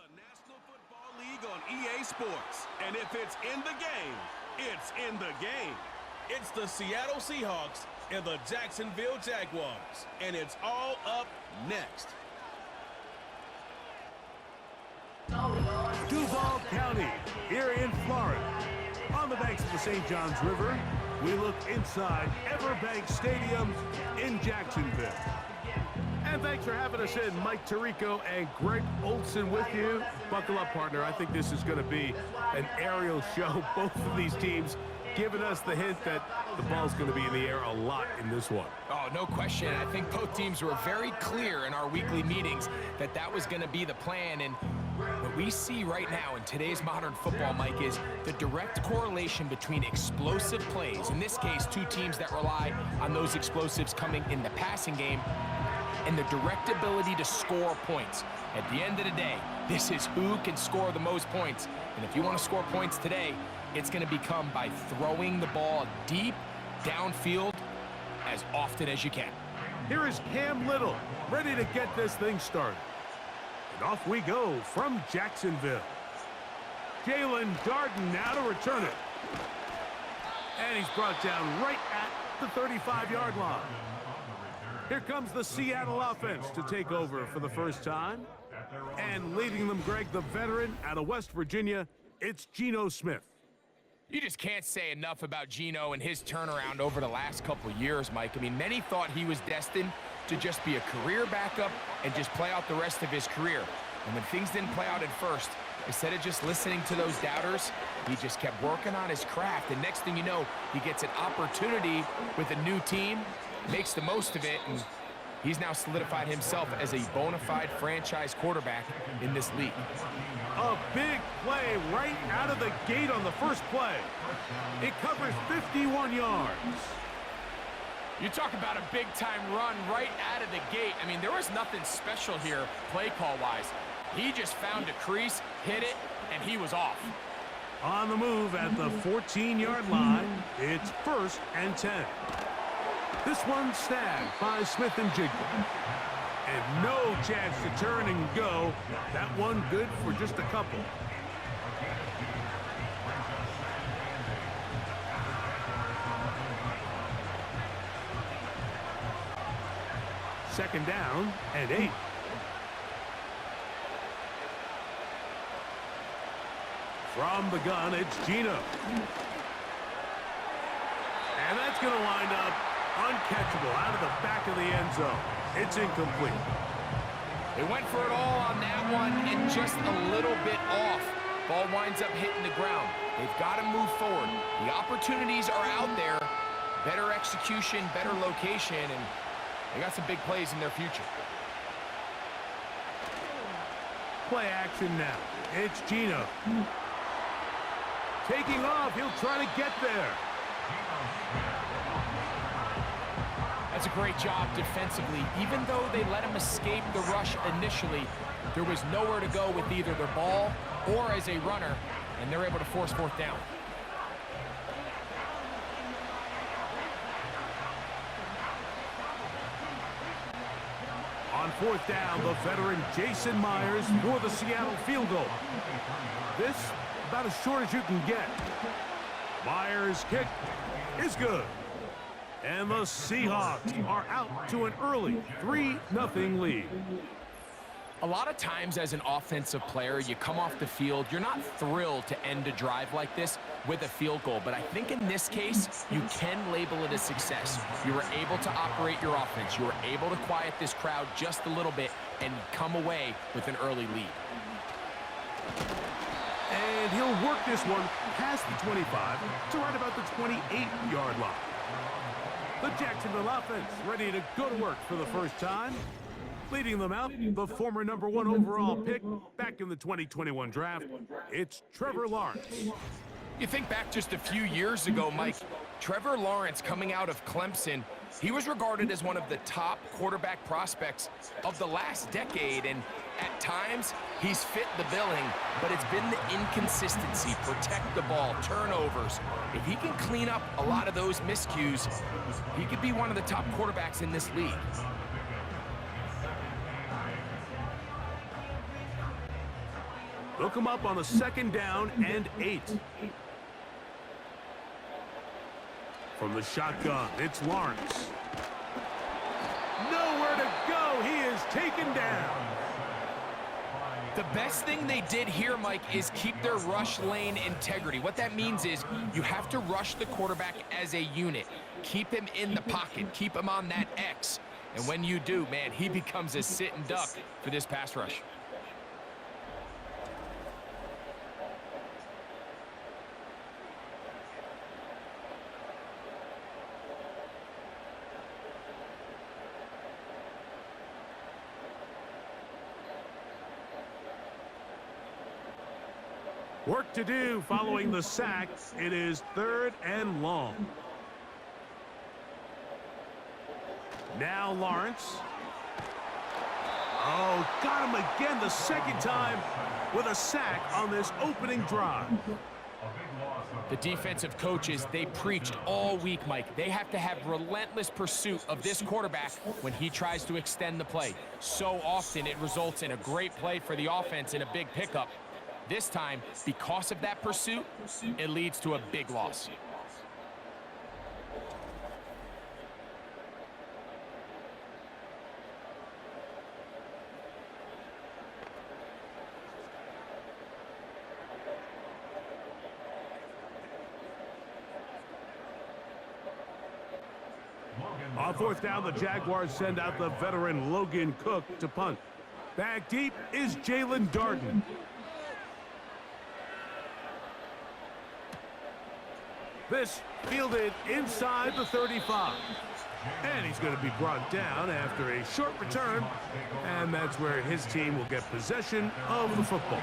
the National Football League on EA Sports. And if it's in the game, it's in the game. It's the Seattle Seahawks and the Jacksonville Jaguars. And it's all up next. Duval County, here in Florida. On the banks of the St. Johns River, we look inside EverBank Stadium in Jacksonville. And thanks for having us in. Mike Tirico and Greg Olson with you. Buckle up, partner. I think this is going to be an aerial show. Both of these teams giving us the hint that the ball's going to be in the air a lot in this one. Oh, no question. I think both teams were very clear in our weekly meetings that that was going to be the plan. And what we see right now in today's modern football, Mike, is the direct correlation between explosive plays, in this case, two teams that rely on those explosives coming in the passing game, and the direct ability to score points. At the end of the day, this is who can score the most points. And if you want to score points today, it's going to become by throwing the ball deep downfield as often as you can. Here is Cam Little, ready to get this thing started. And off we go from Jacksonville. Jalen Darden now to return it. And he's brought down right at the 35-yard line. Here comes the Seattle offense to take over for the first time. And leading them, Greg, the veteran out of West Virginia, it's Geno Smith. You just can't say enough about Geno and his turnaround over the last couple years, Mike. I mean, many thought he was destined to just be a career backup and just play out the rest of his career. And when things didn't play out at first, instead of just listening to those doubters, he just kept working on his craft. And next thing you know, he gets an opportunity with a new team, makes the most of it, and he's now solidified himself as a bona fide franchise quarterback in this league. A big play right out of the gate on the first play. It covers 51 yards. You talk about a big-time run right out of the gate. I mean, there was nothing special here play call-wise. He just found a crease, hit it, and he was off. On the move at the 14-yard line, it's 1st and 10. This one snagged by Smith and Jigba. And no chance to turn and go. That one good for just a couple. Second down and 8. From the gun, it's Geno. And that's going to wind up uncatchable out of the back of the end zone. It's incomplete. They went for it all on that one and just a little bit off. Ball winds up hitting the ground. They've got to move forward. The opportunities are out there. Better execution, better location, and they got some big plays in their future. Play action now. It's Geno. Taking off, he'll try to get there. That's a great job defensively. Even though they let him escape the rush initially, there was nowhere to go with either their ball or as a runner, and they're able to force 4th down. On 4th down, the veteran Jason Myers for the Seattle field goal. This about as short as you can get. Myers' kick is good. And the Seahawks are out to an early 3-0 lead. A lot of times as an offensive player, you come off the field, you're not thrilled to end a drive like this with a field goal. But I think in this case, you can label it a success. You were able to operate your offense. You were able to quiet this crowd just a little bit and come away with an early lead. And he'll work this one past the 25 to right about the 28-yard line. The Jacksonville offense ready to go to work for the first time. Leading them out, the former #1 overall pick back in the 2021 draft, it's Trevor Lawrence. You think back just a few years ago, Mike, Trevor Lawrence coming out of Clemson, he was regarded as one of the top quarterback prospects of the last decade, and at times he's fit the billing, but it's been the inconsistency, protect the ball, turnovers. If he can clean up a lot of those miscues, he could be one of the top quarterbacks in this league. They'll come up on a 2nd down and 8. From the shotgun, it's Lawrence. Nowhere to go. He is taken down. The best thing they did here, Mike, is keep their rush lane integrity. What that means is you have to rush the quarterback as a unit. Keep him in the pocket. Keep him on that X. And when you do, man, he becomes a sitting duck for this pass rush. Work to do following the sack. It is 3rd and long. Now Lawrence. Oh, got him again the 2nd time with a sack on this opening drive. The defensive coaches, they preached all week, Mike. They have to have relentless pursuit of this quarterback when he tries to extend the play. So often it results in a great play for the offense and a big pickup. This time, because of that pursuit, it leads to a big loss. On 4th down, the Jaguars send out the veteran Logan Cook to punt. Back deep is Jalen Darden. This fielded inside the 35. And he's going to be brought down after a short return. And that's where his team will get possession of the football.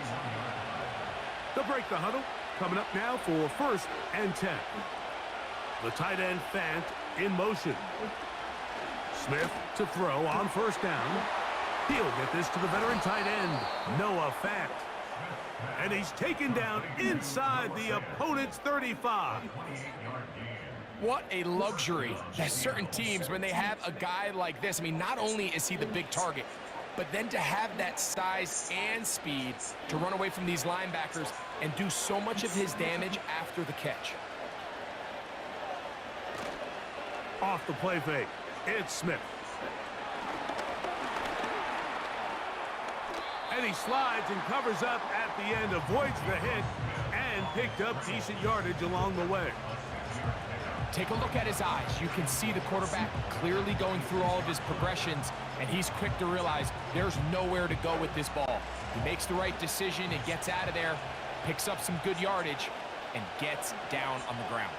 They'll break the huddle. Coming up now for 1st and 10. The tight end Fant in motion. Smith to throw on 1st down. He'll get this to the veteran tight end, Noah Fant. And he's taken down inside the opponent's 35. What a luxury that certain teams, when they have a guy like this, I mean, not only is he the big target, but then to have that size and speed to run away from these linebackers and do so much of his damage after the catch. Off the play fake, it's Smith. And he slides and covers up at the end, avoids the hit, and picked up decent yardage along the way. Take a look at his eyes. You can see the quarterback clearly going through all of his progressions, and he's quick to realize there's nowhere to go with this ball. He makes the right decision and gets out of there, picks up some good yardage, and gets down on the ground.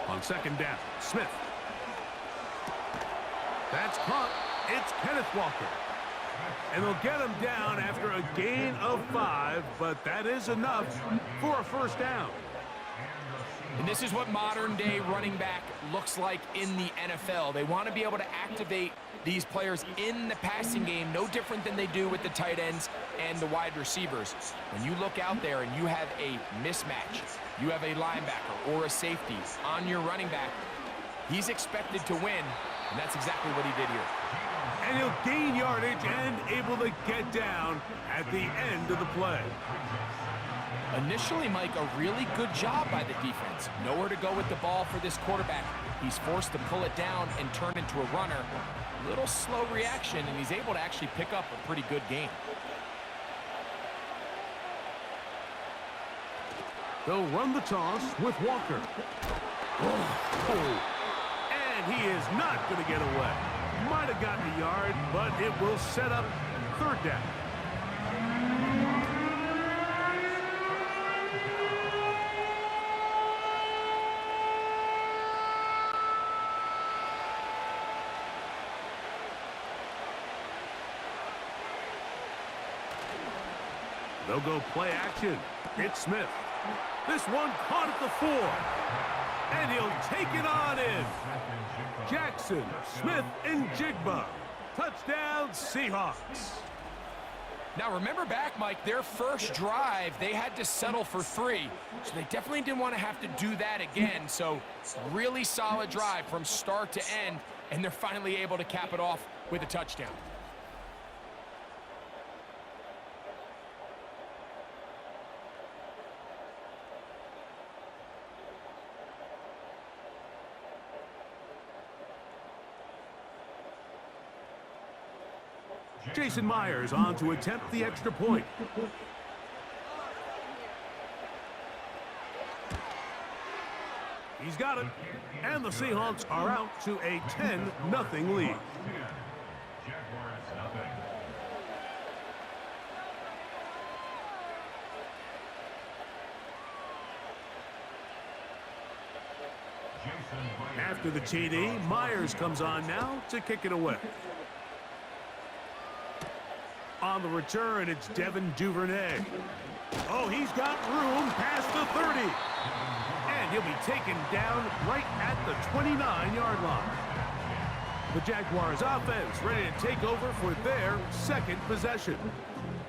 On 2nd down, Smith. That's caught. It's Kenneth Walker. And they'll get him down after a gain of 5, but that is enough for a 1st down. And this is what modern-day running back looks like in the NFL. They want to be able to activate these players in the passing game, no different than they do with the tight ends and the wide receivers. When you look out there and you have a mismatch, you have a linebacker or a safety on your running back, he's expected to win, and that's exactly what he did here. And he'll gain yardage and able to get down at the end of the play. Initially, Mike, a really good job by the defense. Nowhere to go with the ball for this quarterback. He's forced to pull it down and turn into a runner. Little slow reaction, and he's able to actually pick up a pretty good gain. They'll run the toss with Walker. Oh. And he is not going to get away. Might have gotten a yard, but it will set up 3rd down. They'll go play action. It's Smith. This one caught at the 4. And he'll take it on in. Jackson, Smith, and Jigba. Touchdown, Seahawks. Now remember back, Mike, their first drive, they had to settle for 3. So they definitely didn't want to have to do that again. So really solid drive from start to end. And they're finally able to cap it off with a touchdown. Jason Myers on to attempt the extra point. He's got it. And the Seahawks are out to a 10-0 lead. After the TD, Myers comes on now to kick it away. On the return, it's Devin Duvernay. Oh, he's got room past the 30. And he'll be taken down right at the 29-yard line. The Jaguars offense ready to take over for their second possession.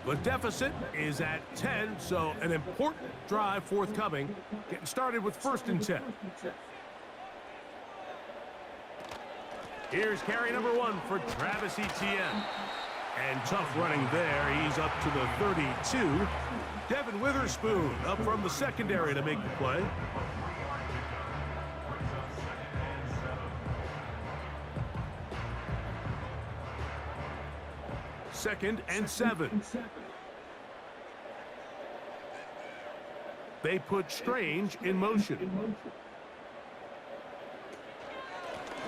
The deficit is at 10, so an important drive forthcoming. Getting started with 1st and 10. Here's carry number 1 for Travis Etienne. And tough running there. He's up to the 32. Devin Witherspoon up from the secondary to make the play. Second and 7. They put Strange in motion.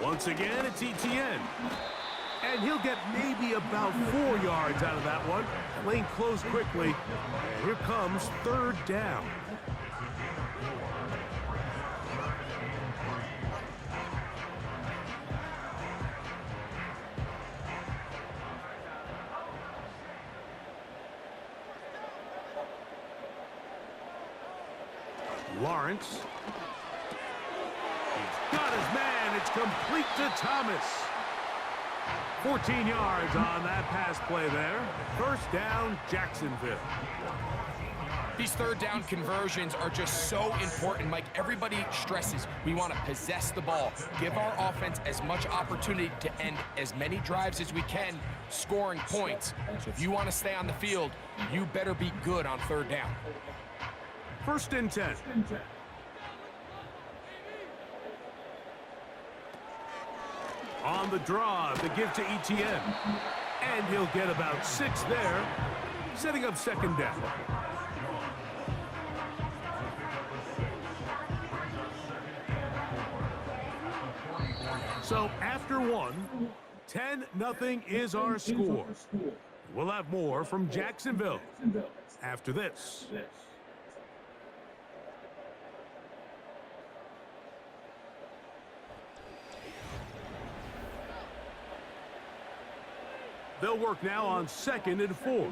Once again, it's Etienne. And he'll get maybe about 4 yards out of that one. Lane closed quickly. And here comes 3rd down. Lawrence. He's got his man. It's complete to Thomas. 14 yards on that pass play there. 1st down, Jacksonville. These 3rd down conversions are just so important, Mike. Everybody stresses we want to possess the ball, give our offense as much opportunity to end as many drives as we can, scoring points. So if you want to stay on the field, you better be good on 3rd down. 1st and 10. On the draw, the give to Etienne. And he'll get about 6 there, setting up 2nd down. So after 1, 10-0 is our score. We'll have more from Jacksonville after this. They'll work now on 2nd and 4.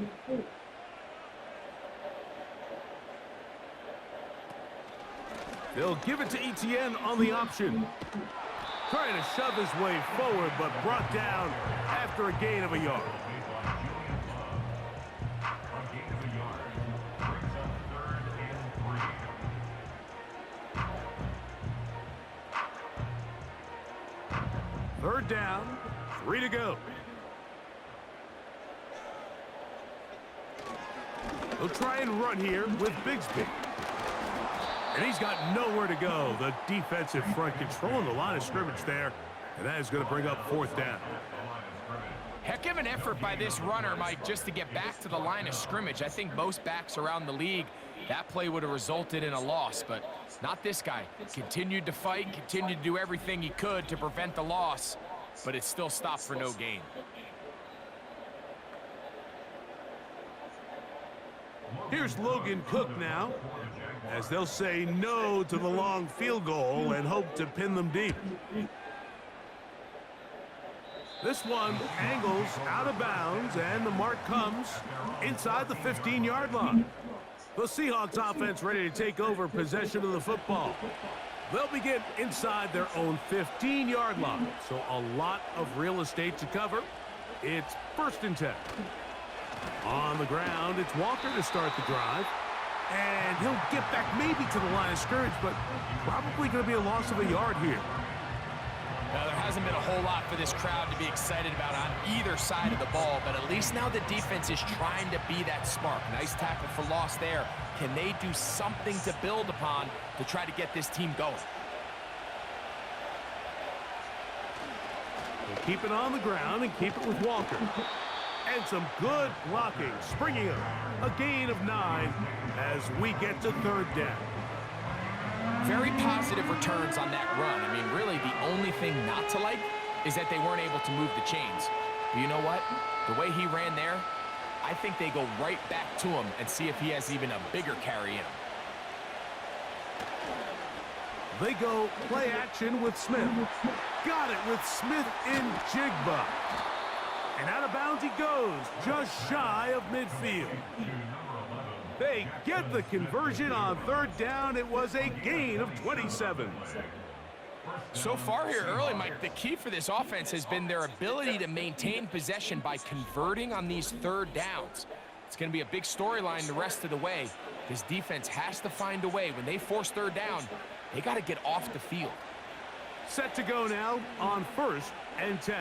They'll give it to Etienne on the option. Trying to shove his way forward, but brought down after a gain of a yard. Third down, 3 to go. They'll try and run here with Bigsby. And he's got nowhere to go. The defensive front controlling the line of scrimmage there. And that is going to bring up 4th down. Heck of an effort by this runner, Mike, just to get back to the line of scrimmage. I think most backs around the league, that play would have resulted in a loss, but not this guy. Continued to fight, continued to do everything he could to prevent the loss, but it still stopped for no gain. Here's Logan Cook now, as they'll say no to the long field goal and hope to pin them deep. This one angles out of bounds, and the mark comes inside the 15-yard line. The Seahawks offense ready to take over possession of the football. They'll begin inside their own 15-yard line, so a lot of real estate to cover. It's 1st and 10. On the ground, it's Walker to start the drive. And he'll get back maybe to the line of scrimmage, but probably going to be a loss of a yard here. Now, there hasn't been a whole lot for this crowd to be excited about on either side of the ball, but at least now the defense is trying to be that spark. Nice tackle for loss there. Can they do something to build upon to try to get this team going? We'll keep it on the ground and keep it with Walker. And some good blocking, springing up a gain of 9 as we get to third down. Very positive returns on that run. I mean, really, the only thing not to like is that they weren't able to move the chains. But you know what? The way he ran there, I think they go right back to him and see if he has even a bigger carry in him. They go play action with Smith. Got it with Smith in Jigba. And out of bounds he goes, just shy of midfield. They get the conversion on third down. It was a gain of 27. So far here early, Mike, the key for this offense has been their ability to maintain possession by converting on these third downs. It's going to be a big storyline the rest of the way. This defense has to find a way. When they force third down, they got to get off the field. Set to go now on 1st and 10.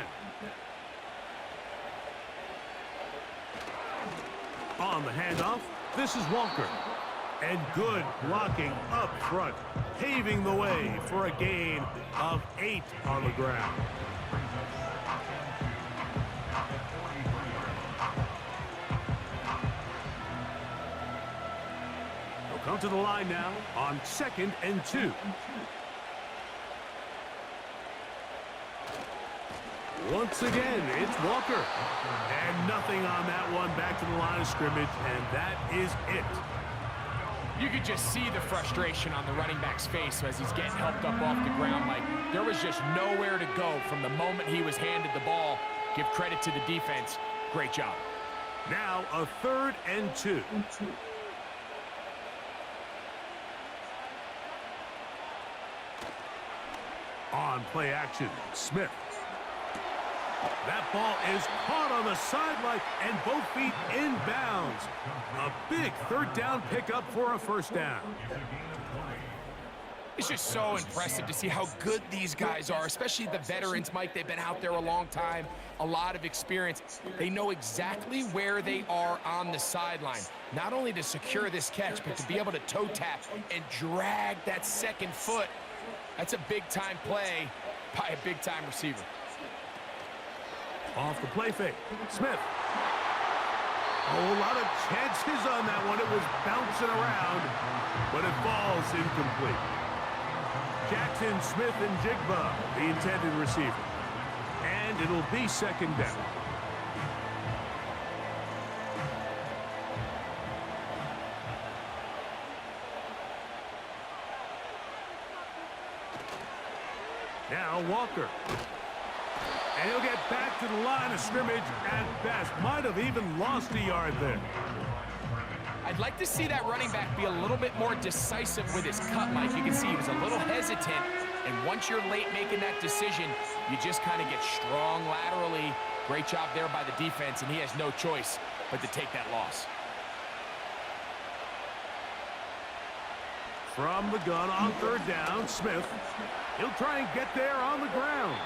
On the handoff, this is Walker. And good blocking up front, paving the way for a gain of 8 on the ground. They'll come to the line now on 2nd and 2. Once again, it's Walker. And nothing on that one, back to the line of scrimmage, and that is it. You could just see the frustration on the running back's face as he's getting helped up off the ground. Like, there was just nowhere to go from the moment he was handed the ball. Give credit to the defense. Great job. Now a 3rd and 2. On play action, Smith. That ball is caught on the sideline and both feet inbounds. A big third down pickup for a first down. It's just so impressive to see how good these guys are, especially the veterans, Mike. They've been out there a long time, a lot of experience. They know exactly where they are on the sideline, not only to secure this catch, but to be able to toe tap and drag that second foot. That's a big-time play by a big-time receiver. Off the play fake, Smith. Oh, a lot of chances on that one. It was bouncing around, but it falls incomplete. Jackson, Smith, and Jigba, the intended receiver. And it'll be 2nd down. Now Walker. And he'll get back to the line of scrimmage at best. Might have even lost a yard there. I'd like to see that running back be a little bit more decisive with his cut, Mike. You can see he was a little hesitant. And once you're late making that decision, you just kind of get strong laterally. Great job there by the defense, and he has no choice but to take that loss. From the gun on 3rd down, Smith. He'll try and get there on the ground.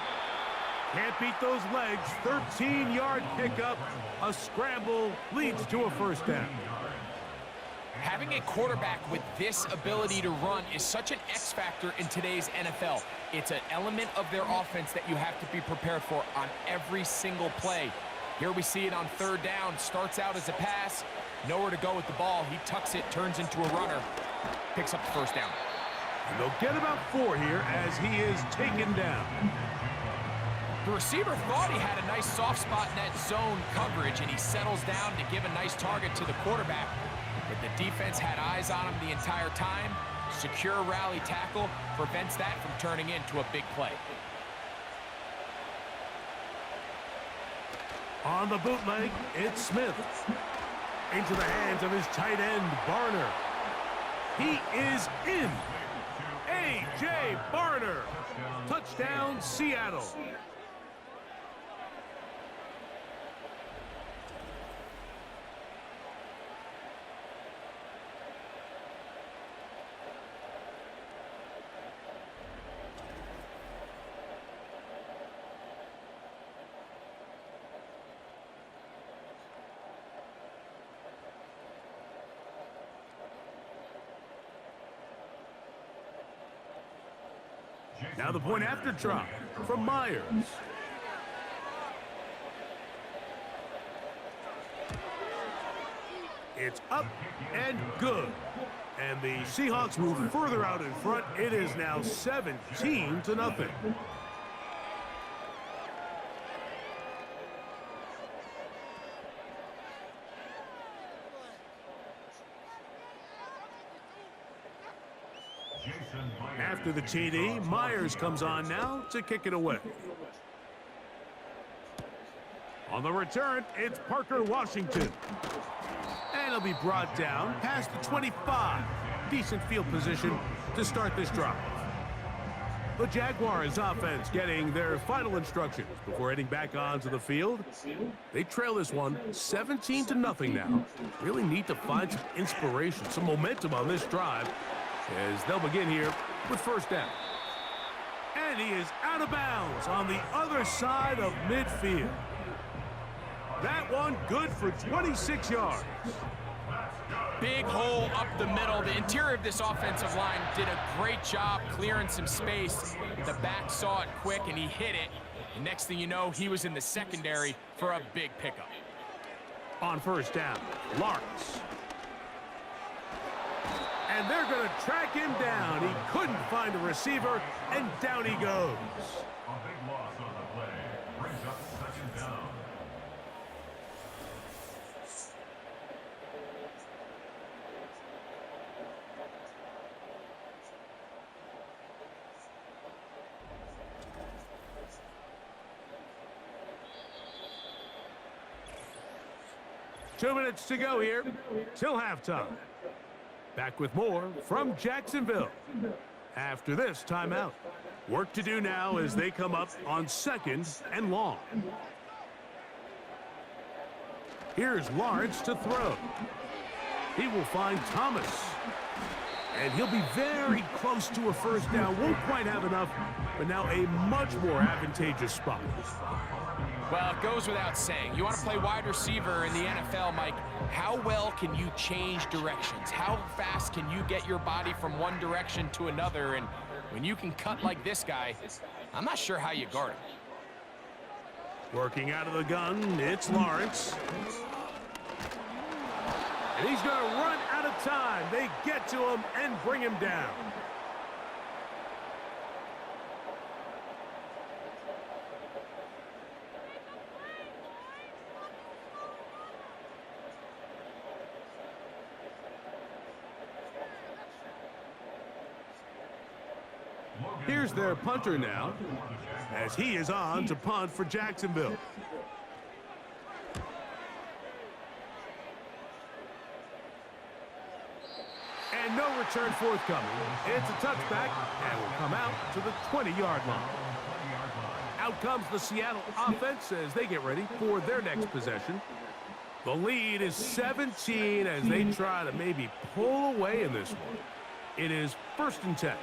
Can't beat those legs. 13-yard pickup. A scramble leads to a first down. Having a quarterback with this ability to run is such an X factor in today's NFL. It's an element of their offense that you have to be prepared for on every single play. Here we see it on 3rd down. Starts out as a pass. Nowhere to go with the ball. He tucks it, turns into a runner. Picks up the first down. And they'll get about 4 here as he is taken down. The receiver thought he had a nice soft spot in that zone coverage, and he settles down to give a nice target to the quarterback. But the defense had eyes on him the entire time. Secure rally tackle prevents that from turning into a big play. On the bootleg, it's Smith. Into the hands of his tight end, Barner. He is in. A.J. Barner. Touchdown, Seattle. Now the point after try from Myers. It's up and good. And the Seahawks move further out in front. It is now 17-0. After the TD, Myers comes on now to kick it away. On the return, it's Parker Washington. And he'll be brought down past the 25. Decent field position to start this drive. The Jaguars offense getting their final instructions before heading back onto the field. They trail this one 17-0 now. Really need to find some inspiration, some momentum on this drive as they'll begin here with first down. And he is out of bounds on the other side of midfield. That one good for 26 yards. Big hole up the middle. The interior of this offensive line did a great job clearing some space. The back saw it quick, and he hit it. And next thing you know, he was in the secondary for a big pickup. On first down, Lawrence. And they're going to track him down. He couldn't find a receiver, and down he goes. A big loss on the play. Brings up second down. Two minutes to go here till halftime. Back with more from Jacksonville after this timeout. Work to do now as they come up on second and long. Here's Lawrence to throw. He will find Thomas. And he'll be very close to a first down. Won't quite have enough, but now a much more advantageous spot. Well, it goes without saying. You want to play wide receiver in the NFL, Mike. How well can you change directions? How fast can you get your body from one direction to another? And when you can cut like this guy, I'm not sure how you guard him. Working out of the gun, it's Lawrence. And he's going to run out of time. They get to him and bring him down. Here's their punter now, as he is on to punt for Jacksonville. And no return forthcoming. It's a touchback and will come out to the 20-yard line. Out comes the Seattle offense as they get ready for their next possession. The lead is 17 as they try to maybe pull away in this one. It is 1st and 10.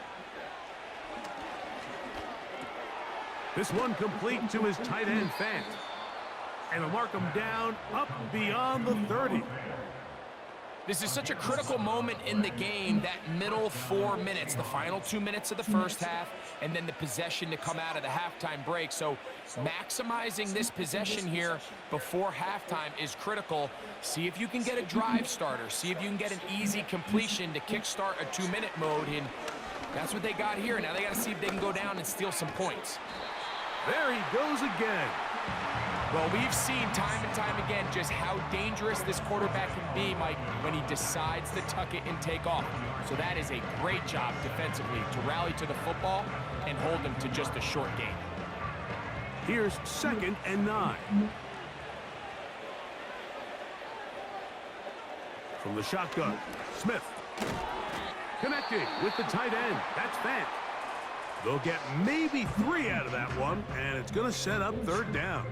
This one complete to his tight end, Fant. And he'll mark him down up beyond the 30. This is such a critical moment in the game, that middle 4 minutes, the final 2 minutes of the first half, and then the possession to come out of the halftime break. So maximizing this possession here before halftime is critical. See if you can get a drive starter. See if you can get an easy completion to kickstart a 2-minute mode. And that's what they got here. Now they got to see if they can go down and steal some points. There he goes again. Well, we've seen time and time again just how dangerous this quarterback can be, Mike, when he decides to tuck it and take off. So that is a great job defensively to rally to the football and hold them to just a short gain. Here's 2nd and 9. From the shotgun, Smith. Connecting with the tight end. That's Fant. They'll get maybe 3 out of that one, and it's going to set up 3rd down.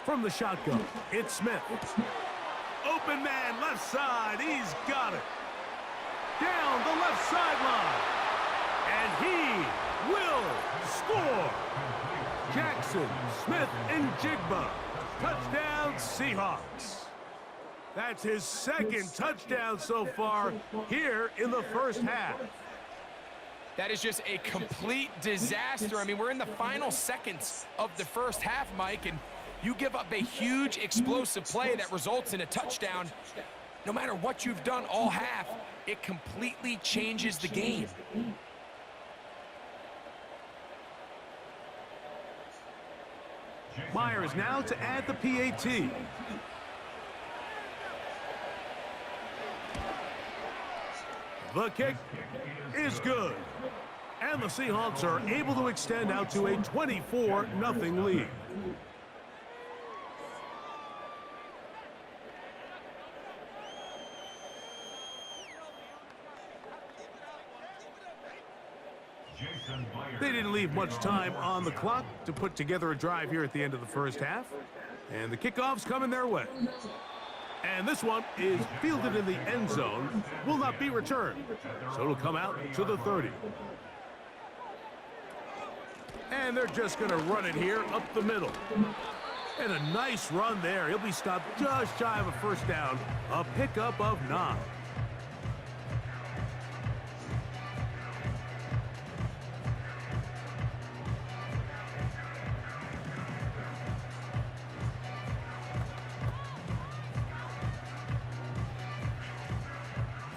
From the shotgun, it's Smith. Open man, left side, he's got it. Down the left sideline. And he will score. Jacksonville Jackson Smith and Jigba. Touchdown, Seahawks. That's his second touchdown so far here in the first half. That is just a complete disaster. I mean, we're in the final seconds of the first half, Mike, and you give up a huge explosive play that results in a touchdown. No matter what you've done all half, it completely changes the game. Myers now to add the PAT. The kick is good. And the Seahawks are able to extend out to a 24-0 lead. They didn't leave much time on the clock to put together a drive here at the end of the first half. And the kickoff's coming their way. And this one is fielded in the end zone, will not be returned. So it'll come out to the 30. And they're just going to run it here up the middle. And a nice run there. He'll be stopped just shy of a first down. A pickup of 9.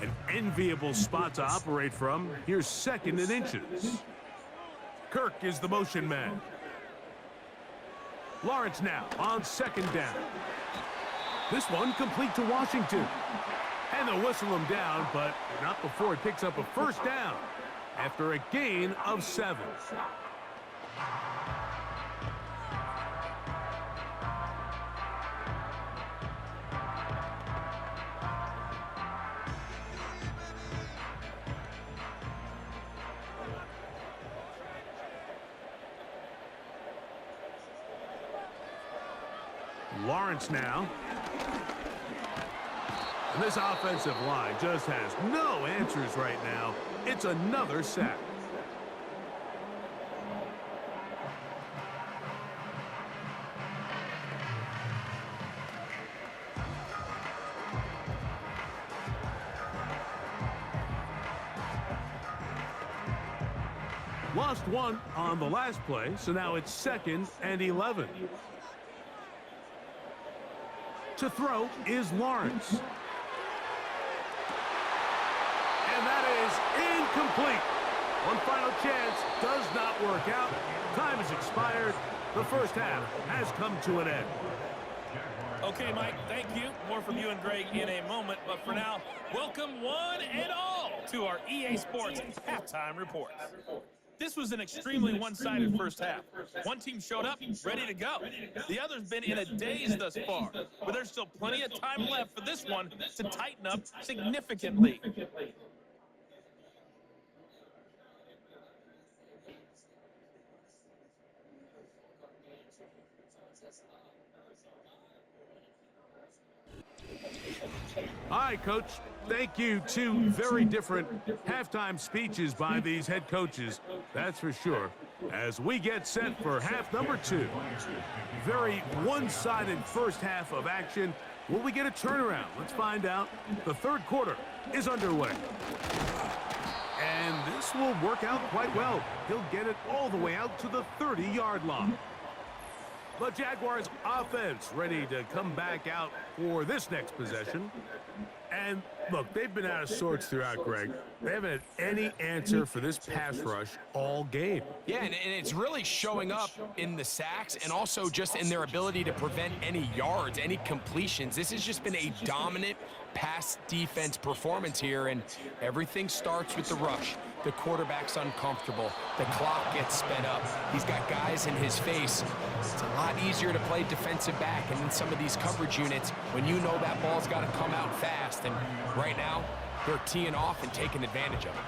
An enviable spot to operate from. Here's 2nd and inches. Kirk is the motion man. Lawrence now on 2nd down. This one complete to Washington. And they'll whistle him down, but not before he picks up a first down after a gain of 7. Lawrence now. And this offensive line just has no answers right now. It's another sack. Lost one on the last play, so now it's 2nd and 11. To throw is Lawrence. And that is incomplete. One final chance does not work out. Time has expired. The first half has come to an end. Okay, Mike, thank you. More from you and Greg in a moment. But for now, welcome one and all to our EA Sports Halftime Report. This was an extremely one-sided first half. One team showed up, ready to go. The other's been in a daze thus far, but there's still plenty of time left for this one to tighten up significantly. All right, Coach. Thank you. 2 very different halftime speeches by these head coaches, that's for sure, as we get set for half number 2. Very one-sided first half of action. Will we get a turnaround? Let's find out. The third quarter is underway. And this will work out quite well. He'll get it all the way out to the 30-yard line. The Jaguars offense ready to come back out for this next possession. And look, they've been out of sorts throughout, Greg. They haven't had any answer for this pass rush all game. Yeah, and it's really showing up in the sacks and also just in their ability to prevent any yards, any completions. This has just been a dominant pass defense performance here, and everything starts with the rush. The quarterback's uncomfortable. The clock gets sped up. He's got guys in his face. It's a lot easier to play defensive back and in some of these coverage units when you know that ball's got to come out fast. And right now, they're teeing off and taking advantage of it.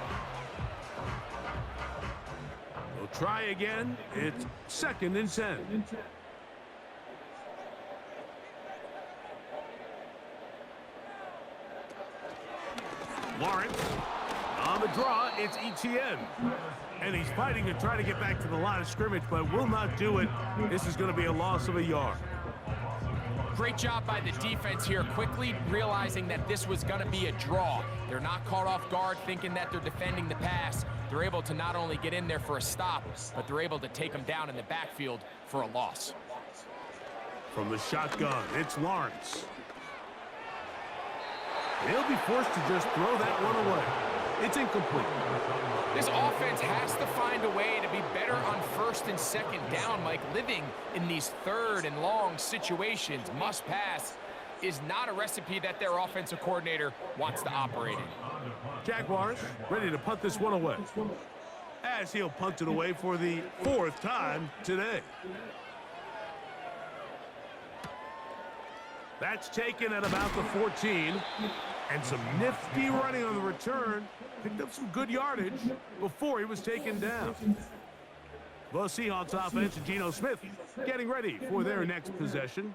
We'll try again. It's 2nd and 10. Lawrence On the draw, it's Etienne. And he's fighting to try to get back to the line of scrimmage, but will not do it. This is going to be a loss of a yard. Great job by the defense here, quickly realizing that this was going to be a draw. They're not caught off guard thinking that they're defending the pass. They're able to not only get in there for a stop, but they're able to take them down in the backfield for a loss. From the shotgun, it's Lawrence. He'll be forced to just throw that one away. It's incomplete. This offense has to find a way to be better on first and second down, Mike. Living in these third and long situations, must pass, is not a recipe that their offensive coordinator wants to operate in. Jaguars ready to punt this one away, as he'll punt it away for the 4th time today. That's taken at about the 14. And some nifty running on the return. Picked up some good yardage before he was taken down. The Seahawks offense and Geno Smith getting ready for their next possession.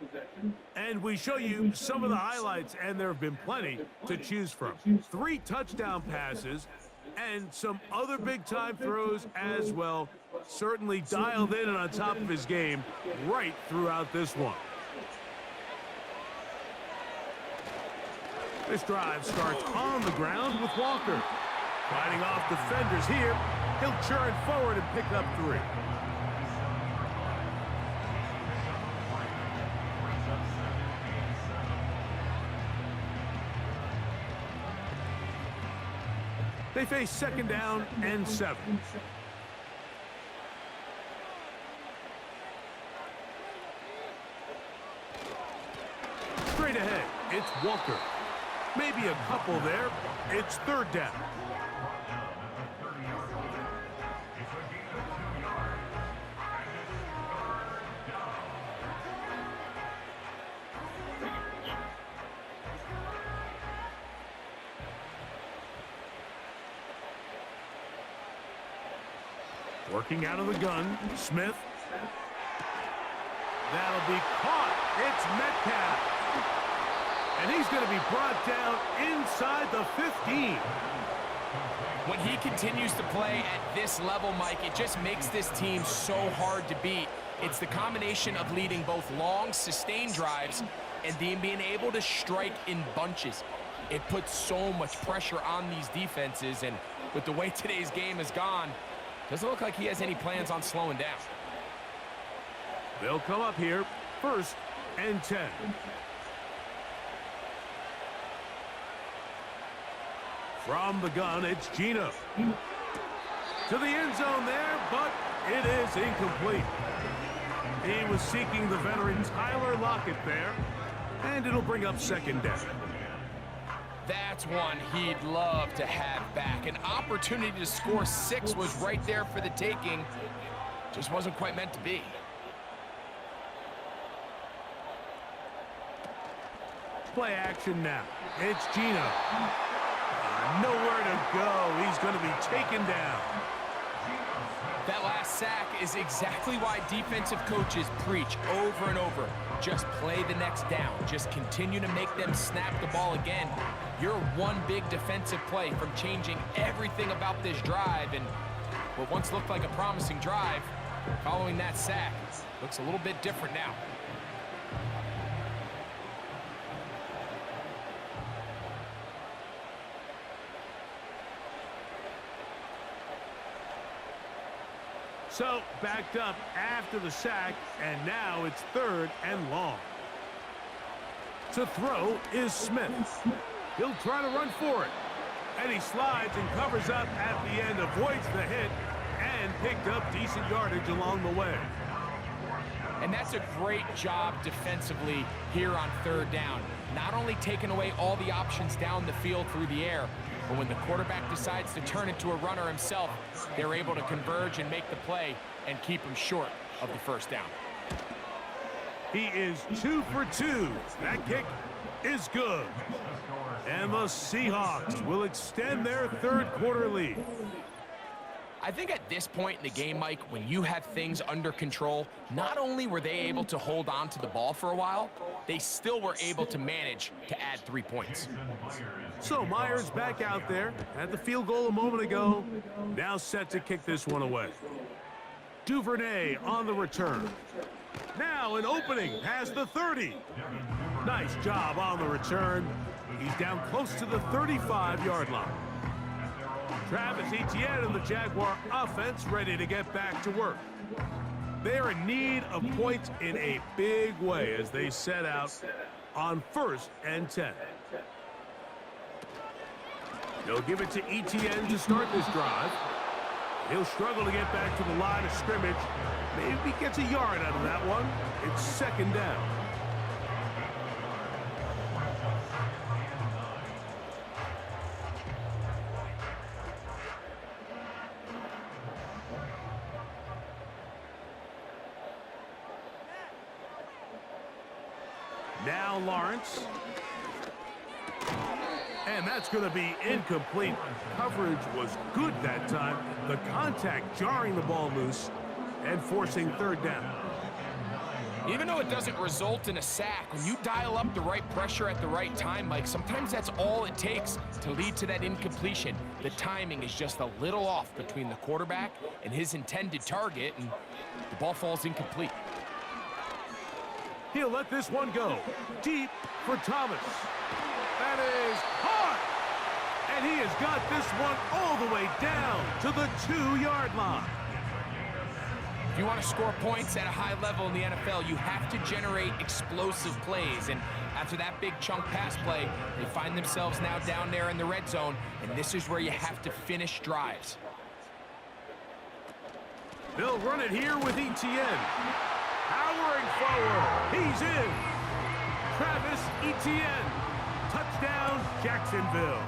And we show you some of the highlights, and there have been plenty to choose from. 3 touchdown passes and some other big-time throws as well. Certainly dialed in and on top of his game right throughout this one. This drive starts on the ground with Walker. Fighting off defenders here. He'll churn forward and pick up 3. They face 2nd down and 7. Straight ahead, it's Walker. Maybe a couple there. It's 3rd down. Working out of the gun, Smith. That'll be caught. It's Metcalf. And he's going to be brought down inside the 15. When he continues to play at this level, Mike, it just makes this team so hard to beat. It's the combination of leading both long, sustained drives and then being able to strike in bunches. It puts so much pressure on these defenses, and with the way today's game has gone, doesn't look like he has any plans on slowing down. They'll come up here, 1st and 10. From the gun, it's Geno. To the end zone there, but it is incomplete. He was seeking the veteran Tyler Lockett there, and it'll bring up 2nd down. That's one he'd love to have back. An opportunity to score 6 was right there for the taking. Just wasn't quite meant to be. Play action now. It's Geno. Nowhere to go. He's going to be taken down. That last sack is exactly why defensive coaches preach over and over. Just play the next down. Just continue to make them snap the ball again. You're one big defensive play from changing everything about this drive, and what once looked like a promising drive, following that sack, looks a little bit different now. So, backed up after the sack, and now it's 3rd and long. To throw is Smith. He'll try to run for it. And he slides and covers up at the end, avoids the hit, and picked up decent yardage along the way. And that's a great job defensively here on 3rd down. Not only taking away all the options down the field through the air, but when the quarterback decides to turn into a runner himself, they're able to converge and make the play and keep him short of the 1st down. He is 2 for 2. That kick is good. And the Seahawks will extend their 3rd quarter lead. I think at this point in the game, Mike, when you have things under control, not only were they able to hold on to the ball for a while, they still were able to manage to add 3 points. So Myers back out there, had the field goal a moment ago, now set to kick this one away. Duvernay on the return. Now an opening past the 30. Nice job on the return. He's down close to the 35-yard line. Travis Etienne and the Jaguar offense ready to get back to work. They're in need of points in a big way as they set out on 1st and 10. They'll give it to Etienne to start this drive. He'll struggle to get back to the line of scrimmage. Maybe he gets a yard out of that one. It's 2nd down. Now Lawrence. And that's going to be incomplete. Coverage was good that time. The contact jarring the ball loose and forcing 3rd down. Even though it doesn't result in a sack, when you dial up the right pressure at the right time, Mike, sometimes that's all it takes to lead to that incompletion. The timing is just a little off between the quarterback and his intended target, and the ball falls incomplete. He'll let this one go. Deep for Thomas. That is hard. And he has got this one all the way down to the 2-yard line. If you want to score points at a high level in the NFL, you have to generate explosive plays. And after that big chunk pass play, they find themselves now down there in the red zone, and this is where you have to finish drives. They'll run it here with Etienne. Powering forward. He's in. Travis Etienne. Touchdown, Jacksonville.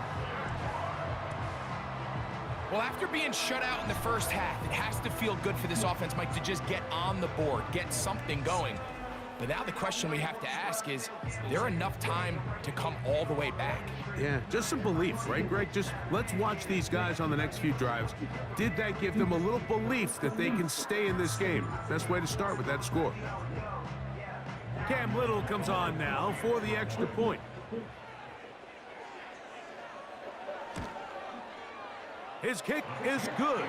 Well, after being shut out in the first half, it has to feel good for this offense, Mike, to just get on the board, get something going. But now the question we have to ask is there enough time to come all the way back? Yeah, just some belief, right, Greg? Just let's watch these guys on the next few drives. Did that give them a little belief that they can stay in this game? Best way to start with that score. Cam Little comes on now for the extra point. His kick is good.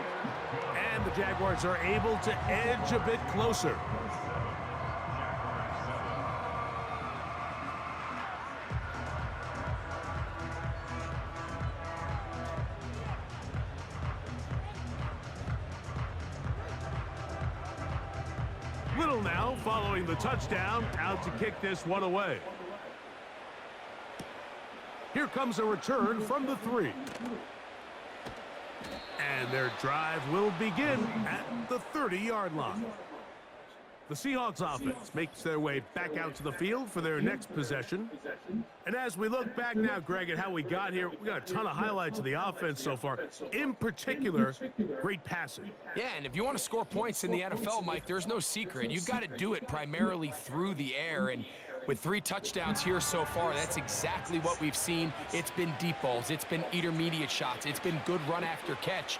And the Jaguars are able to edge a bit closer. Little now following the touchdown, out to kick this one away. Here comes a return from the 3. And their drive will begin at the 30-yard line. The Seahawks offense makes their way back out to the field for their next possession. And as we look back now, Greg, at how we got here, we got a ton of highlights of the offense so far. In particular, great passing. Yeah, and if you want to score points in the NFL, Mike, there's no secret. You've got to do it primarily through the air. And with 3 touchdowns here so far, that's exactly what we've seen. It's been deep balls. It's been intermediate shots. It's been good run after catch.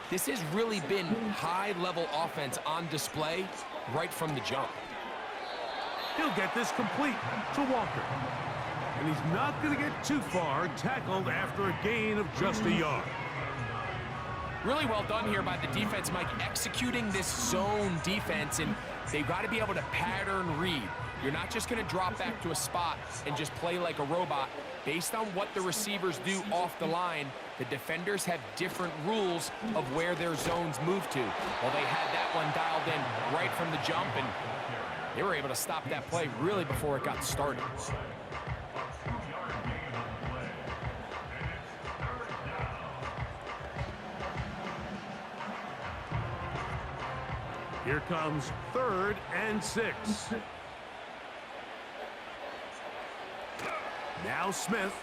This has really been high-level offense on display right from the jump. He'll get this complete to Walker. And he's not going to get too far, tackled after a gain of just a yard. Really well done here by the defense, Mike, executing this zone defense, and they've got to be able to pattern read. You're not just going to drop back to a spot and just play like a robot. Based on what the receivers do off the line, the defenders have different rules of where their zones move to. Well, they had that one dialed in right from the jump, and they were able to stop that play really before it got started. Here comes 3rd and 6. Now Smith.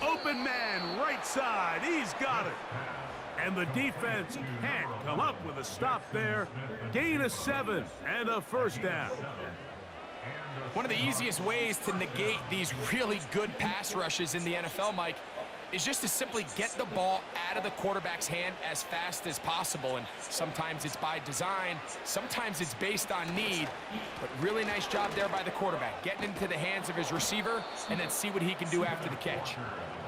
Open man, right side. He's got it. And the defense can't come up with a stop there. Gain of 7 and a 1st down. One of the easiest ways to negate these really good pass rushes in the NFL, Mike, is just to simply get the ball out of the quarterback's hand as fast as possible. And sometimes it's by design, sometimes it's based on need. But really nice job there by the quarterback, getting into the hands of his receiver and then see what he can do after the catch.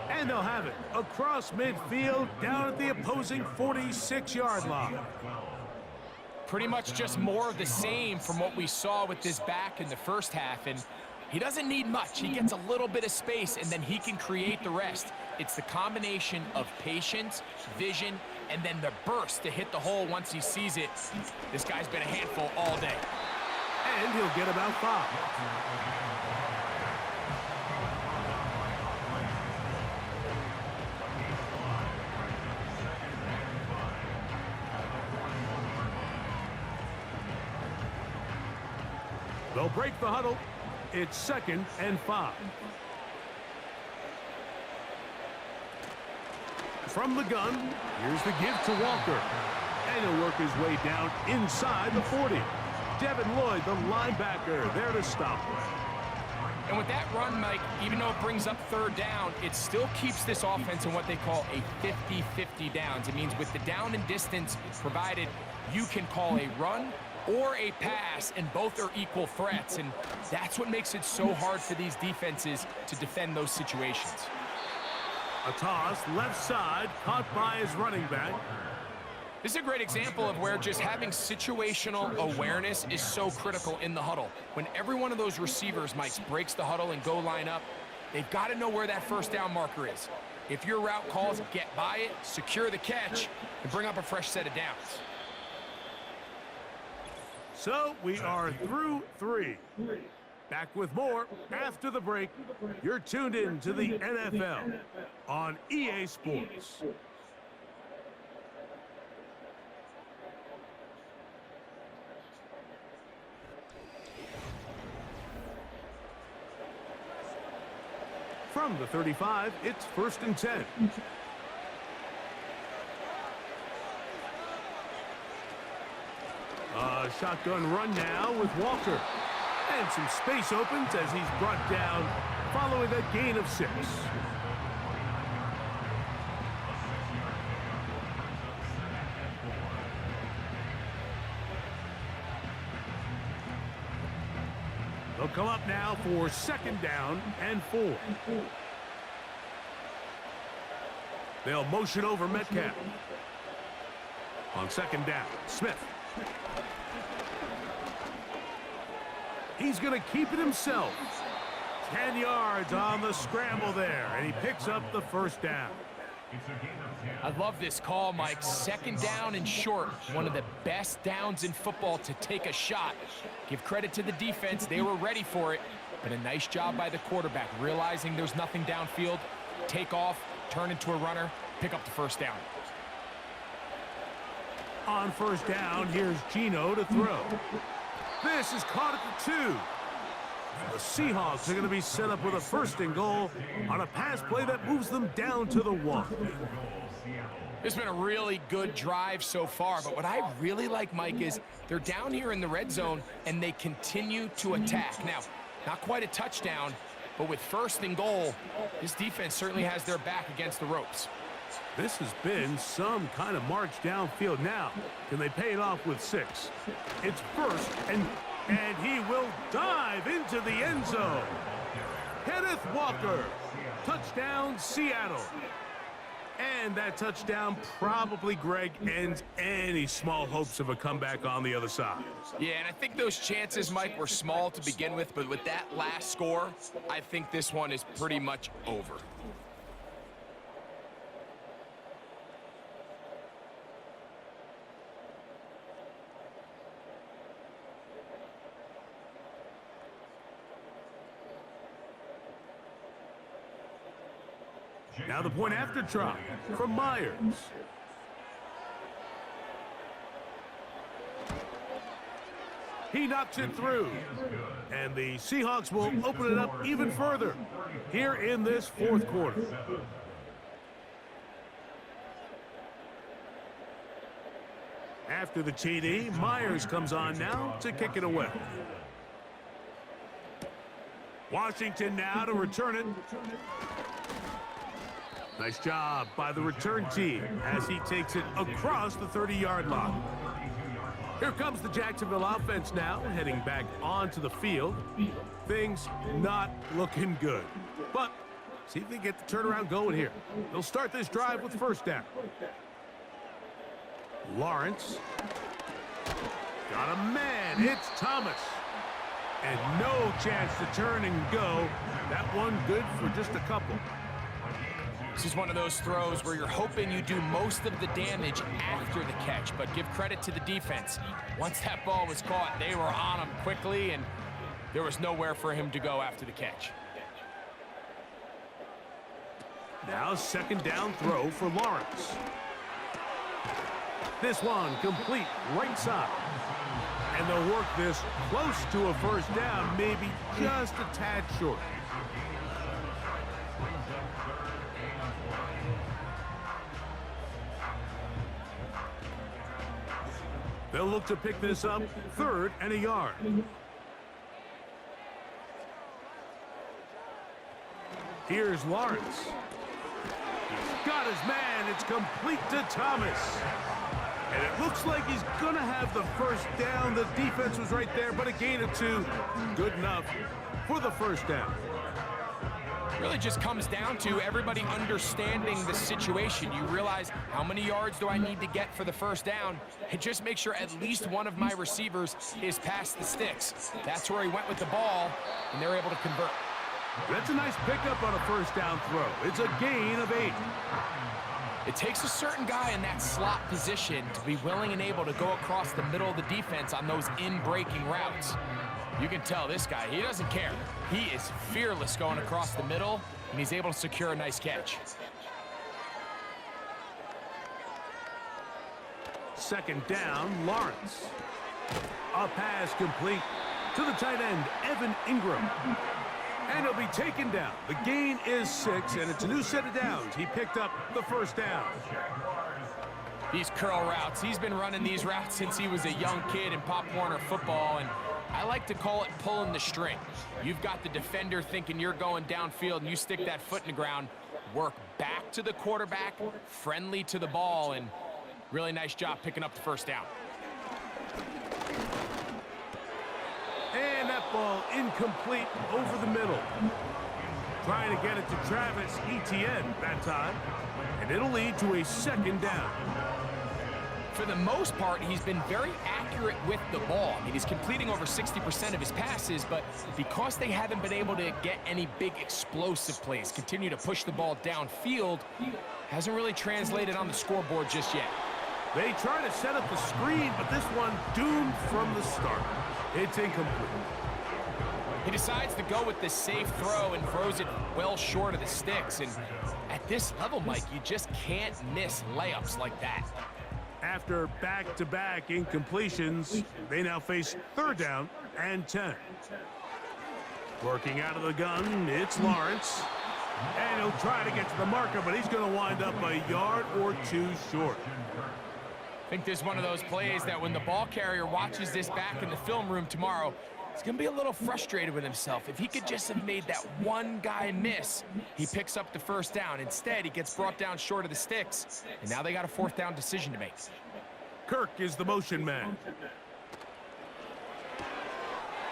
And they'll have it across midfield down at the opposing 46-yard line. Pretty much just more of the same from what we saw with this back in the first half. And he doesn't need much. He gets a little bit of space, and then he can create the rest. It's the combination of patience, vision, and then the burst to hit the hole once he sees it. This guy's been a handful all day. And he'll get about 5. They'll break the huddle. It's 2nd and 5. From the gun, here's the give to Walker. And he'll work his way down inside the 40. Devin Lloyd, the linebacker, there to stop. And with that run, Mike, even though it brings up 3rd down, it still keeps this offense in what they call a 50-50 downs. It means with the down and distance provided, you can call a run or a pass, and both are equal threats. And that's what makes it so hard for these defenses to defend those situations. A toss, left side, caught by his running back. This is a great example of where just having situational awareness is so critical in the huddle. When every one of those receivers, Mike, breaks the huddle and go line up, they've got to know where that 1st down marker is. If your route calls, get by it, secure the catch, and bring up a fresh set of downs. So we are through 3. Back with more after the break. You're tuned in to the NFL on EA Sports. From the 35, it's 1st and 10. A shotgun run now with Walker. And some space opens as he's brought down following a gain of 6. They'll come up now for 2nd down and 4. They'll motion over Metcalf. On 2nd down, Smith. He's going to keep it himself. 10 yards on the scramble there, and he picks up the 1st down. I love this call, Mike. 2nd down and short. One of the best downs in football to take a shot. Give credit to the defense. They were ready for it. But a nice job by the quarterback, realizing there's nothing downfield. Take off, turn into a runner, pick up the 1st down. On 1st down, here's Geno to throw. This is caught at the 2. The Seahawks are going to be set up with a 1st and goal on a pass play that moves them down to the 1. It's been a really good drive so far, but what I really like, Mike, is they're down here in the red zone and they continue to attack. Now, not quite a touchdown, but with 1st and goal, this defense certainly has their back against the ropes. This has been some kind of march downfield now. Can they pay it off with 6? It's 1st, and he will dive into the end zone. Kenneth Walker, touchdown Seattle. And that touchdown probably, Greg, ends any small hopes of a comeback on the other side. Yeah, and I think those chances, Mike, were small to begin with, but with that last score, I think this one is pretty much over. Now the point after try from Myers. He knocks it through. And the Seahawks will open it up even further here in this 4th quarter. After the TD, Myers comes on now to kick it away. Washington now to return it. Nice job by the return team as he takes it across the 30-yard line. Here comes the Jacksonville offense now, heading back onto the field. Things not looking good. But see if they get the turnaround going here. They'll start this drive with first down. Lawrence. Got a man. It's Thomas. And no chance to turn and go. That one good for just a couple. This is one of those throws where you're hoping you do most of the damage after the catch, but give credit to the defense. Once that ball was caught, they were on him quickly, and there was nowhere for him to go after the catch. Now second down throw for Lawrence. This one complete right side. And they'll work this close to a first down, maybe just a tad short. They'll look to pick this up, 3rd and a yard. Here's Lawrence. He's got his man. It's complete to Thomas. And it looks like he's going to have the first down. The defense was right there, but a gain of 2. Good enough for the first down. Really just comes down to everybody understanding the situation. You realize, how many yards do I need to get for the first down? And just make sure at least one of my receivers is past the sticks. That's where he went with the ball, and they're able to convert. That's a nice pickup on a first down throw. It's a gain of 8. It takes a certain guy in that slot position to be willing and able to go across the middle of the defense on those in-breaking routes. You can tell this guy, he doesn't care. He is fearless going across the middle, and he's able to secure a nice catch. Second down, Lawrence. A pass complete to the tight end, Evan Ingram. And he'll be taken down. The gain is 6, and it's a new set of downs. He picked up the first down. These curl routes, he's been running these routes since he was a young kid in Pop Warner football, and I like to call it pulling the string. You've got the defender thinking you're going downfield, and you stick that foot in the ground, work back to the quarterback, friendly to the ball, and really nice job picking up the first down. And that ball incomplete over the middle. Trying to get it to Travis Etienne that time. And it'll lead to a second down. For the most part, he's been very accurate with the ball. I mean, he's completing over 60% of his passes, but because they haven't been able to get any big explosive plays, continue to push the ball downfield, hasn't really translated on the scoreboard just yet. They try to set up the screen, but this one doomed from the start. It's incomplete. He decides to go with this safe throw and throws it well short of the sticks. And at this level, Mike, you just can't miss layups like that. After back-to-back incompletions, they now face 3rd down and 10. Working out of the gun, it's Lawrence. And he'll try to get to the marker, but he's going to wind up a yard or 2 short. I think this is one of those plays that when the ball carrier watches this back in the film room tomorrow, he's going to be a little frustrated with himself. If he could just have made that one guy miss, he picks up the first down. Instead, he gets brought down short of the sticks, and now they got a 4th down decision to make. Kirk is the motion man.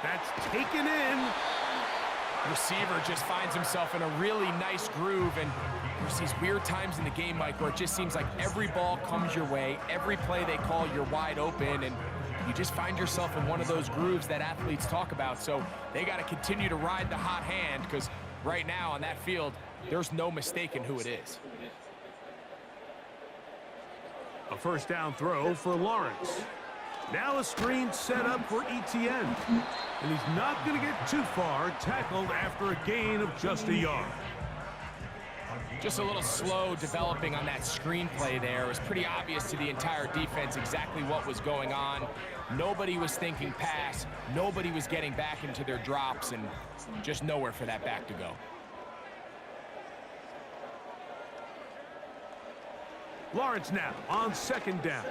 That's taken in. Receiver just finds himself in a really nice groove, and there's these weird times in the game, Mike, where it just seems like every ball comes your way, every play they call, you're wide open, and you just find yourself in one of those grooves that athletes talk about. So they got to continue to ride the hot hand, because right now on that field, there's no mistaking who it is. A first down throw for Lawrence. Now a screen set up for Etienne. And he's not going to get too far, tackled after a gain of just a yard. Just a little slow developing on that screenplay there. It was pretty obvious to the entire defense exactly what was going on. Nobody was thinking pass. Nobody was getting back into their drops, and just nowhere for that back to go. Lawrence now on 2nd down.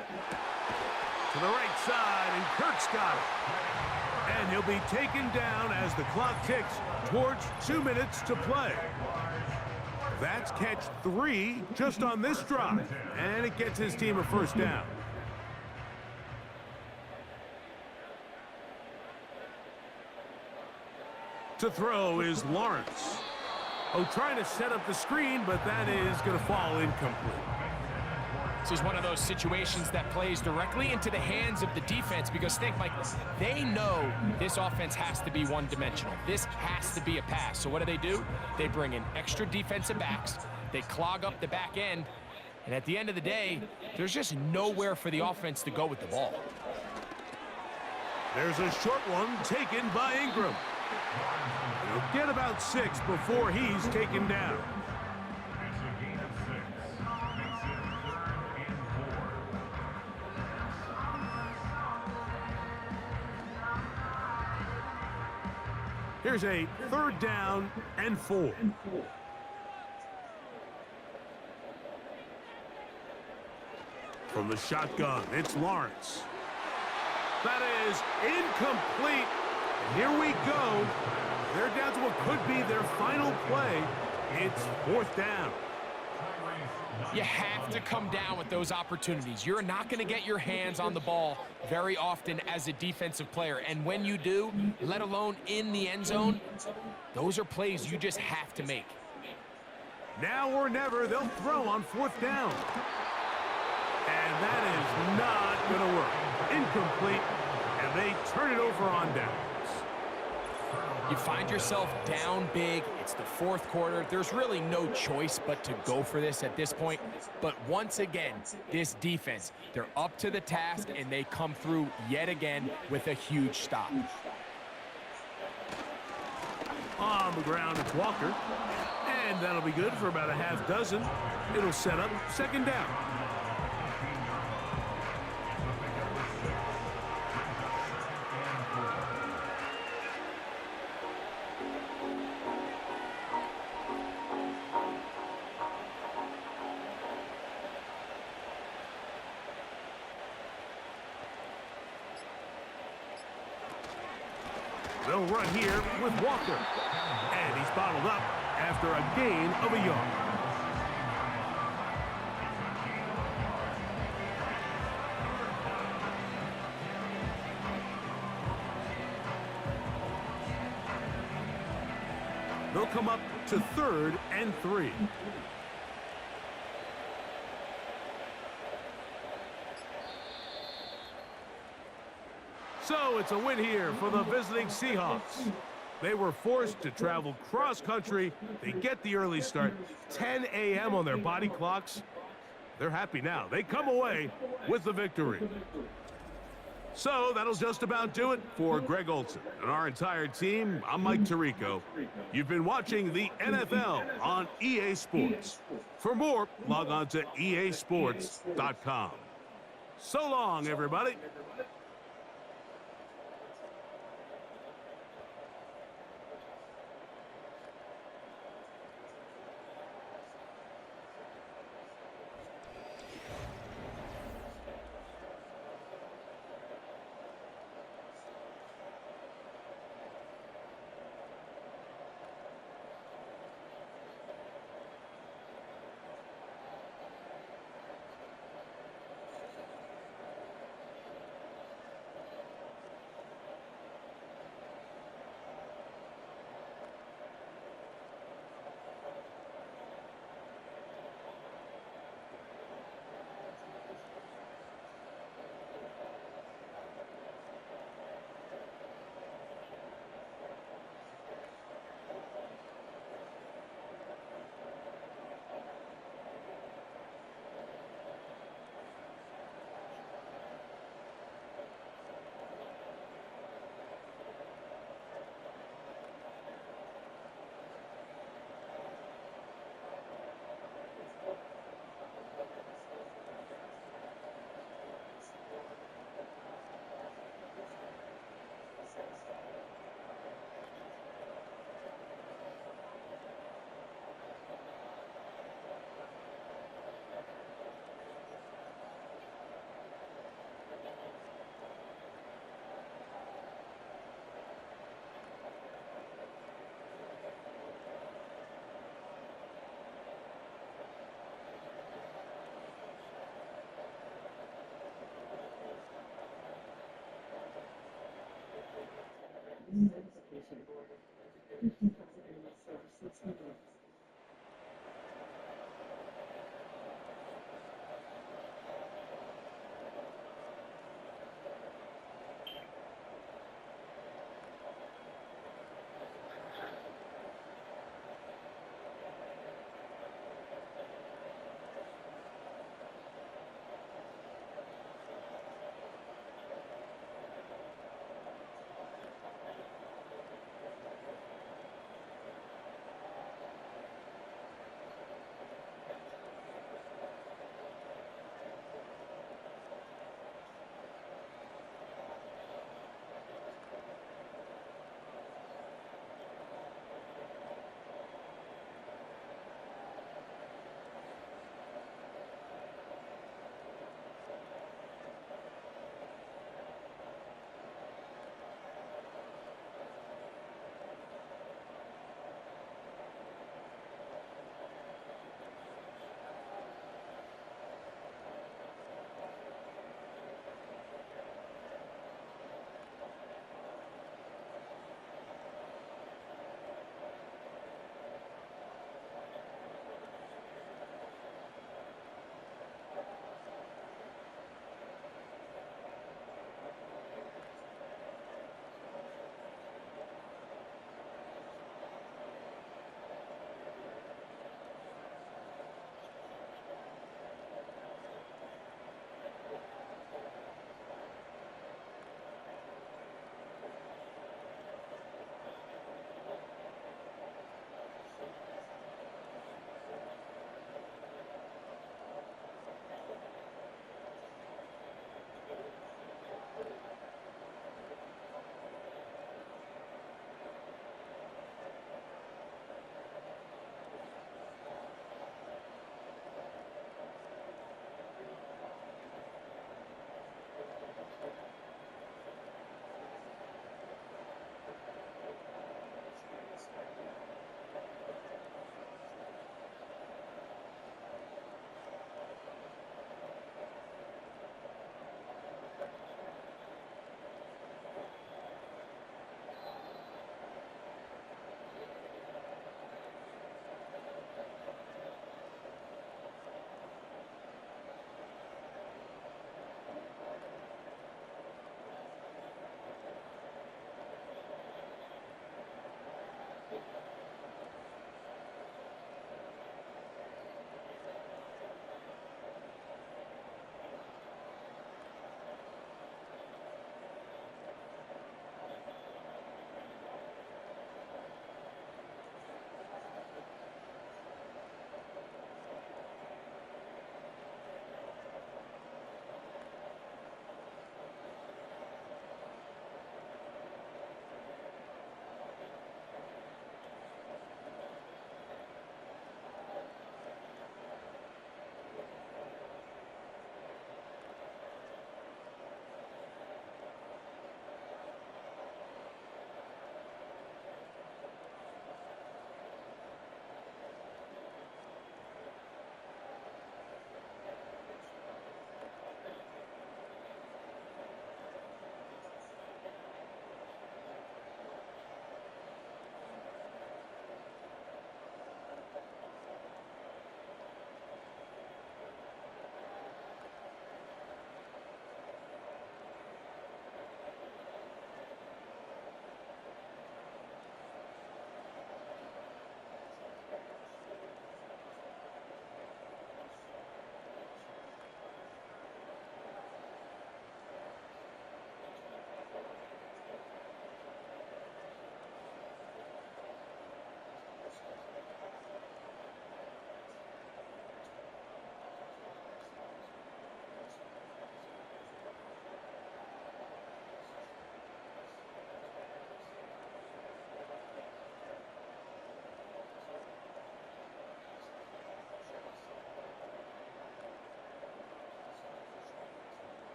To the right side, and Kirk's got it. And he'll be taken down as the clock ticks towards 2 minutes to play. That's catch 3 just on this drive, and it gets his team a first down. To throw is Lawrence. Oh, trying to set up the screen, but that is going to fall incomplete. This is one of those situations that plays directly into the hands of the defense because think, Mike, they know this offense has to be one-dimensional. This has to be a pass. So what do? They bring in extra defensive backs. They clog up the back end. And at the end of the day, there's just nowhere for the offense to go with the ball. There's a short one taken by Ingram. He'll get about 6 before he's taken down. It's a gain of 6. Makes it 3rd and 4. Here's a 3rd down and 4. From the shotgun, it's Lawrence. That is incomplete. And here we go. They're down to what could be their final play. It's 4th down. You have to come down with those opportunities. You're not going to get your hands on the ball very often as a defensive player. And when you do, let alone in the end zone, those are plays you just have to make. Now or never, they'll throw on 4th down. And that is not going to work. Incomplete, and they turn it over on downs. You find yourself down big. It's the 4th quarter. There's really no choice but to go for this at this point. But once again, this defense, they're up to the task, and they come through yet again with a huge stop. On the ground, it's Walker. And that'll be good for about a half dozen. It'll set up 2nd down. They'll run here with Walker. And he's bottled up after a gain of a yard. They'll come up to 3rd and 3. So it's a win here for the visiting Seahawks. They were forced to travel cross-country. They get the early start, 10 a.m. on their body clocks. They're happy now. They come away with the victory. So that'll just about do it for Greg Olson and our entire team. I'm Mike Tirico. You've been watching the NFL on EA Sports. For more, log on to easports.com. So long, everybody. notification.